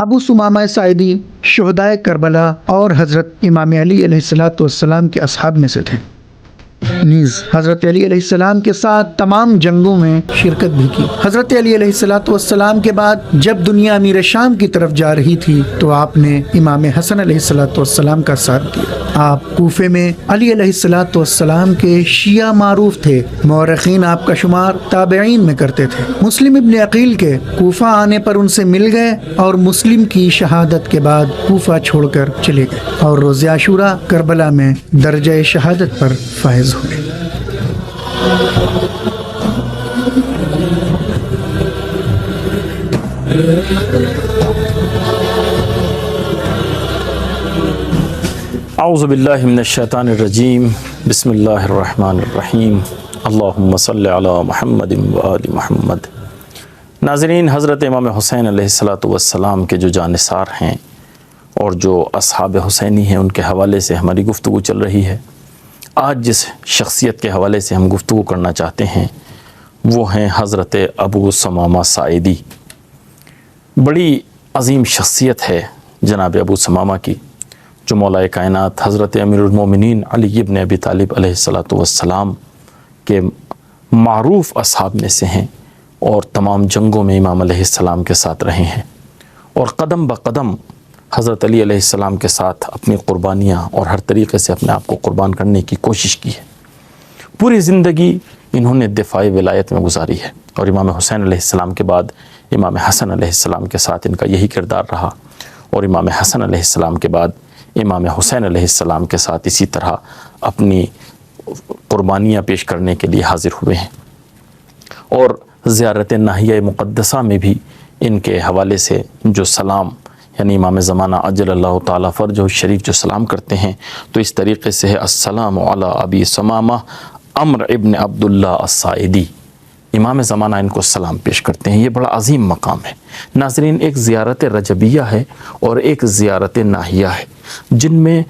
ابو ثمامہ ساعدی شہدائے کربلا اور حضرت امام علی علیہ السلام کے اصحاب میں سے تھے، نیز حضرت علی علیہ السلام کے ساتھ تمام جنگوں میں شرکت بھی کی۔ حضرت علی علیہ السلام کے بعد جب دنیا امیر شام کی طرف جا رہی تھی تو آپ نے امام حسن علیہ السلام کا ساتھ دیا۔ آپ کوفے میں علی علیہ السلام کے شیعہ معروف تھے، مورخین آپ کا شمار تابعین میں کرتے تھے۔ مسلم ابن عقیل کے کوفہ آنے پر ان سے مل گئے اور مسلم کی شہادت کے بعد کوفہ چھوڑ کر چلے گئے اور روز عاشورہ کربلا میں درجہ شہادت پر فائز ہوئے۔ اعوذ باللہ من الشیطان الرجیم، بسم اللہ الرحمن الرحیم، اللہم صلی علی محمد و آل محمد۔ ناظرین، حضرت امام حسین علیہ السلام کے جو جانثار ہیں اور جو اصحاب حسینی ہیں، ان کے حوالے سے ہماری گفتگو چل رہی ہے۔ آج جس شخصیت کے حوالے سے ہم گفتگو کرنا چاہتے ہیں وہ ہیں حضرت ابو ثمامہ ساعدی۔ بڑی عظیم شخصیت ہے جناب ابو ثمامہ کی، جو مولا کائنات حضرت امیر المومنین علی ابن ابی طالب علیہ السلام کے معروف اصحاب میں سے ہیں اور تمام جنگوں میں امام علیہ السلام کے ساتھ رہے ہیں اور قدم بقدم حضرت علی علیہ السلام کے ساتھ اپنی قربانیاں اور ہر طریقے سے اپنے آپ کو قربان کرنے کی کوشش کی ہے۔ پوری زندگی انہوں نے دفاع ولایت میں گزاری ہے اور امام حسین علیہ السلام کے بعد امام حسن علیہ السلام کے ساتھ ان کا یہی کردار رہا اور امام حسن علیہ السلام کے بعد امام حسین علیہ السلام کے ساتھ اسی طرح اپنی قربانیاں پیش کرنے کے لیے حاضر ہوئے ہیں۔ اور زیارت ناحیہ مقدسہ میں بھی ان کے حوالے سے جو سلام، یعنی امام زمانہ عجل اللہ تعالیٰ فرجہ الشریف جو سلام کرتے ہیں تو اس طریقے سے ہے السلام علی ابی ثمامہ عمرو ابن عبداللہ الساعدی۔ امام زمانہ ان کو سلام پیش کرتے ہیں، یہ بڑا عظیم مقام ہے۔ ناظرین، ایک زیارت رجبیہ ہے اور ایک زیارت ناحیہ ہے، جن میں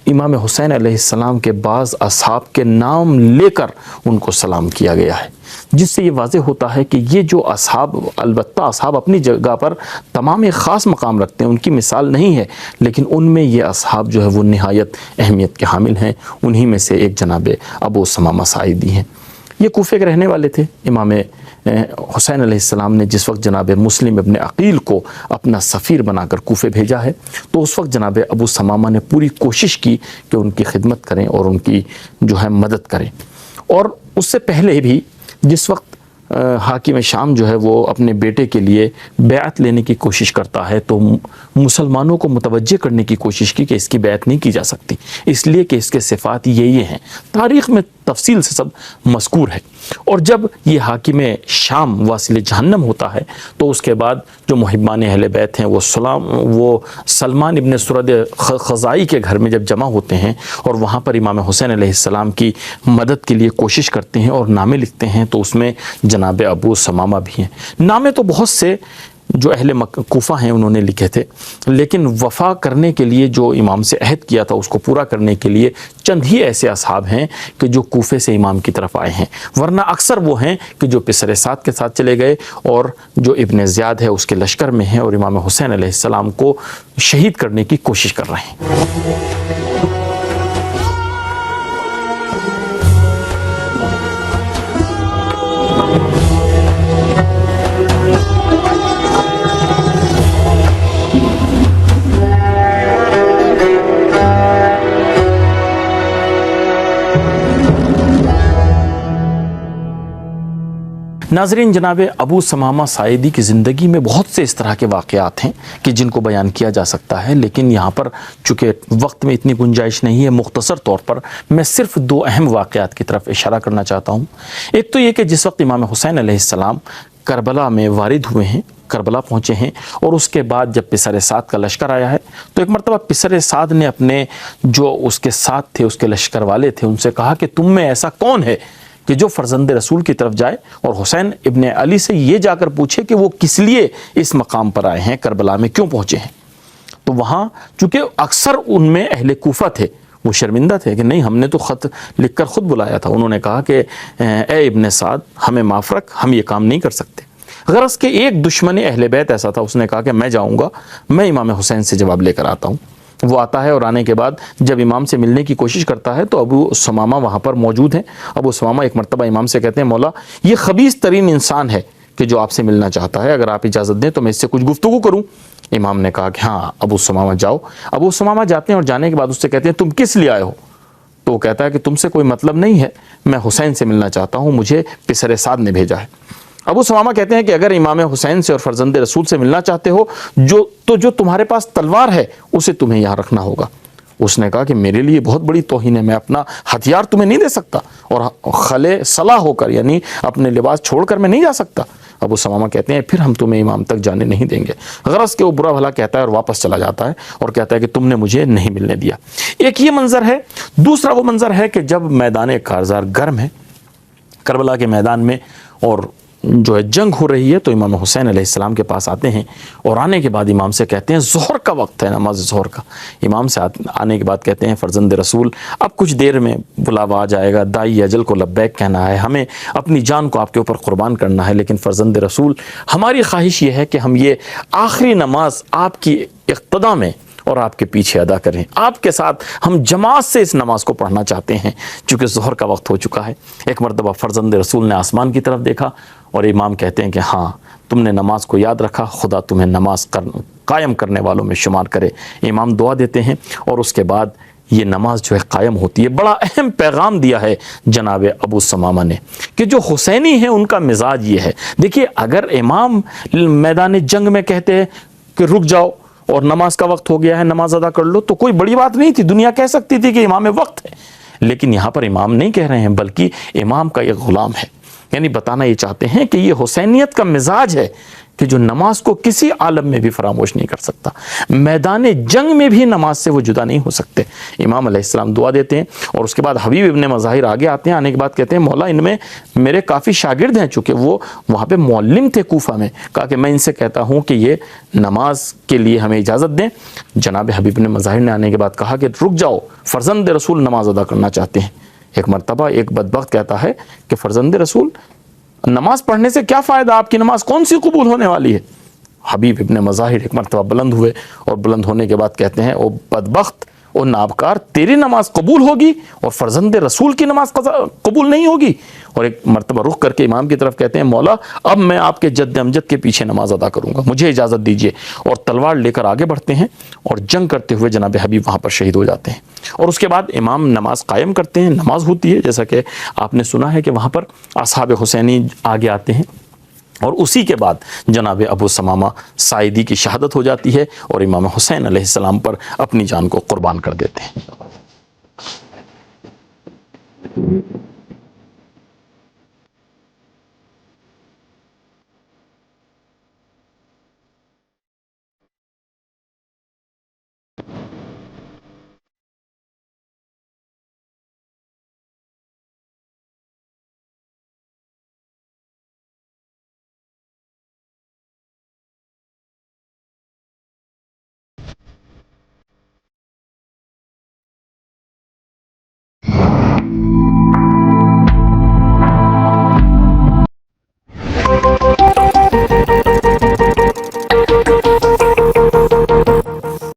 امام حسین علیہ السلام کے بعض اصحاب کے نام لے کر ان کو سلام کیا گیا ہے، جس سے یہ واضح ہوتا ہے کہ یہ جو اصحاب، البتہ اصحاب اپنی جگہ پر تمام ایک خاص مقام رکھتے ہیں، ان کی مثال نہیں ہے، لیکن ان میں یہ اصحاب جو ہے وہ نہایت اہمیت کے حامل ہیں۔ انہی میں سے ایک جناب ابو ثمامہ ساعدی ہیں۔ یہ کوفے کے رہنے والے تھے۔ امام حسین علیہ السلام نے جس وقت جناب مسلم ابن عقیل کو اپنا سفیر بنا کر کوفے بھیجا ہے تو اس وقت جناب ابو ثمامہ نے پوری کوشش کی کہ ان کی خدمت کریں اور ان کی جو ہے مدد کریں۔ اور اس سے پہلے بھی جس وقت حاکم شام جو ہے وہ اپنے بیٹے کے لیے بیعت لینے کی کوشش کرتا ہے تو مسلمانوں کو متوجہ کرنے کی کوشش کی کہ اس کی بیعت نہیں کی جا سکتی، اس لیے کہ اس کے صفات یہ ہیں، تاریخ میں تفصیل سے سب مذکور ہے۔ اور جب یہ حاکم شام واصل جہنم ہوتا ہے تو اس کے بعد جو محبان اہل بیت ہیں وہ سلمان ابن سرد خزائی کے گھر میں جب جمع ہوتے ہیں اور وہاں پر امام حسین علیہ السلام کی مدد کے لیے کوشش کرتے ہیں اور نامے لکھتے ہیں تو اس میں جناب ابو ثمامہ بھی ہیں۔ نامے تو بہت سے جو اہل کوفہ ہیں انہوں نے لکھے تھے، لیکن وفا کرنے کے لیے جو امام سے عہد کیا تھا اس کو پورا کرنے کے لیے چند ہی ایسے اصحاب ہیں کہ جو کوفے سے امام کی طرف آئے ہیں، ورنہ اکثر وہ ہیں کہ جو پسر سعد کے ساتھ چلے گئے اور جو ابن زیاد ہے اس کے لشکر میں ہیں اور امام حسین علیہ السلام کو شہید کرنے کی کوشش کر رہے ہیں۔ ناظرین، جناب ابو ثمامہ ساعدی کی زندگی میں بہت سے اس طرح کے واقعات ہیں کہ جن کو بیان کیا جا سکتا ہے، لیکن یہاں پر چونکہ وقت میں اتنی گنجائش نہیں ہے، مختصر طور پر میں صرف دو اہم واقعات کی طرف اشارہ کرنا چاہتا ہوں۔ ایک تو یہ کہ جس وقت امام حسین علیہ السلام کربلا میں وارد ہوئے ہیں، کربلا پہنچے ہیں، اور اس کے بعد جب پسر سعد کا لشکر آیا ہے تو ایک مرتبہ پسر سعد نے اپنے جو اس کے ساتھ تھے، اس کے لشکر والے تھے، ان سے کہا کہ تم میں ایسا کون ہے کہ جو فرزند رسول کی طرف جائے اور حسین ابن علی سے یہ جا کر پوچھے کہ وہ کس لیے اس مقام پر آئے ہیں، کربلا میں کیوں پہنچے ہیں۔ تو وہاں چونکہ اکثر ان میں اہل کوفہ تھے، وہ شرمندہ تھے کہ نہیں، ہم نے تو خط لکھ کر خود بلایا تھا۔ انہوں نے کہا کہ اے ابن سعد، ہمیں معاف رکھ، ہم یہ کام نہیں کر سکتے۔ غرض کہ ایک دشمن اہل بیت ایسا تھا، اس نے کہا کہ میں جاؤں گا، میں امام حسین سے جواب لے کر آتا ہوں۔ وہ آتا ہے اور آنے کے بعد جب امام سے ملنے کی کوشش کرتا ہے تو ابو ثمامہ وہاں پر موجود ہیں۔ ابو ثمامہ ایک مرتبہ امام سے کہتے ہیں مولا یہ خبیث ترین انسان ہے کہ جو آپ سے ملنا چاہتا ہے، اگر آپ اجازت دیں تو میں اس سے کچھ گفتگو کروں۔ امام نے کہا کہ ہاں ابو ثمامہ جاؤ۔ ابو ثمامہ جاتے ہیں اور جانے کے بعد اس سے کہتے ہیں تم کس لیے آئے ہو؟ تو وہ کہتا ہے کہ تم سے کوئی مطلب نہیں ہے، میں حسین سے ملنا چاہتا ہوں، مجھے پسر سعد نے بھیجا ہے۔ ابو ثمامہ کہتے ہیں کہ اگر امام حسین سے اور فرزند رسول سے ملنا چاہتے ہو جو تمہارے پاس تلوار ہے اسے تمہیں یہاں رکھنا ہوگا۔ اس نے کہا کہ میرے لیے بہت بڑی توہین ہے، میں اپنا ہتھیار تمہیں نہیں دے سکتا اور خلے صلاح ہو کر یعنی اپنے لباس چھوڑ کر میں نہیں جا سکتا۔ ابو ثمامہ کہتے ہیں پھر ہم تمہیں امام تک جانے نہیں دیں گے۔ غرض کہ وہ برا بھلا کہتا ہے اور واپس چلا جاتا ہے اور کہتا ہے کہ تم نے مجھے نہیں ملنے دیا۔ ایک یہ منظر ہے۔ دوسرا وہ منظر ہے کہ جب میدان کارزار گرم ہے، کربلا کے میدان میں، اور جو ہے جنگ ہو رہی ہے، تو امام حسین علیہ السلام کے پاس آتے ہیں اور آنے کے بعد امام سے کہتے ہیں ظہر کا وقت ہے، نماز ظہر کا۔ امام سے آنے کے بعد کہتے ہیں فرزند رسول اب کچھ دیر میں بلاوا آ جائے گا، دائی اجل کو لبیک کہنا ہے، ہمیں اپنی جان کو آپ کے اوپر قربان کرنا ہے، لیکن فرزند رسول ہماری خواہش یہ ہے کہ ہم یہ آخری نماز آپ کی اقتدا میں اور آپ کے پیچھے ادا کریں، آپ کے ساتھ ہم جماعت سے اس نماز کو پڑھنا چاہتے ہیں چونکہ ظہر کا وقت ہو چکا ہے۔ ایک مرتبہ فرزند رسول نے آسمان کی طرف دیکھا اور امام کہتے ہیں کہ ہاں تم نے نماز کو یاد رکھا، خدا تمہیں نماز قائم کرنے والوں میں شمار کرے۔ امام دعا دیتے ہیں اور اس کے بعد یہ نماز جو ہے قائم ہوتی ہے۔ بڑا اہم پیغام دیا ہے جناب ابو ثمامہ نے کہ جو حسینی ہیں ان کا مزاج یہ ہے۔ دیکھیے اگر امام میدان جنگ میں کہتے ہیں کہ رک جاؤ اور نماز کا وقت ہو گیا ہے، نماز ادا کر لو، تو کوئی بڑی بات نہیں تھی، دنیا کہہ سکتی تھی کہ امام وقت ہے، لیکن یہاں پر امام نہیں کہہ رہے ہیں بلکہ امام کا ایک غلام ہے، یعنی بتانا یہ چاہتے ہیں کہ یہ حسینیت کا مزاج ہے کہ جو نماز کو کسی عالم میں بھی فراموش نہیں کر سکتا، میدان جنگ میں بھی نماز سے وہ جدا نہیں ہو سکتے۔ امام علیہ السلام دعا دیتے ہیں اور اس کے بعد حبیب ابن مظاہر آگے آتے ہیں، آنے کے بعد کہتے ہیں مولا ان میں میرے کافی شاگرد ہیں، چونکہ وہ وہاں پہ معلم تھے کوفہ میں، کہا کہ میں ان سے کہتا ہوں کہ یہ نماز کے لیے ہمیں اجازت دیں۔ جناب حبیب ابن مظاہر نے آنے کے بعد کہا کہ رک جاؤ، فرزند رسول نماز ادا کرنا چاہتے ہیں۔ ایک مرتبہ ایک بدبخت کہتا ہے کہ فرزند رسول نماز پڑھنے سے کیا فائدہ، آپ کی نماز کون سی قبول ہونے والی ہے؟ حبیب ابن مظاہر ایک مرتبہ بلند ہوئے اور بلند ہونے کے بعد کہتے ہیں او بدبخت، او نابکار، تیری نماز قبول ہوگی اور فرزند رسول کی نماز قبول نہیں ہوگی۔ اور ایک مرتبہ رخ کر کے امام کی طرف کہتے ہیں مولا اب میں آپ کے جد امجد کے پیچھے نماز ادا کروں گا، مجھے اجازت دیجیے، اور تلوار لے کر آگے بڑھتے ہیں اور جنگ کرتے ہوئے جناب حبیب وہاں پر شہید ہو جاتے ہیں۔ اور اس کے بعد امام نماز قائم کرتے ہیں، نماز ہوتی ہے، جیسا کہ آپ نے سنا ہے کہ وہاں پر اصحاب حسینی آگے آتے ہیں، اور اسی کے بعد جناب ابو ثمامہ سائدی کی شہادت ہو جاتی ہے اور امام حسین علیہ السلام پر اپنی جان کو قربان کر دیتے ہیں۔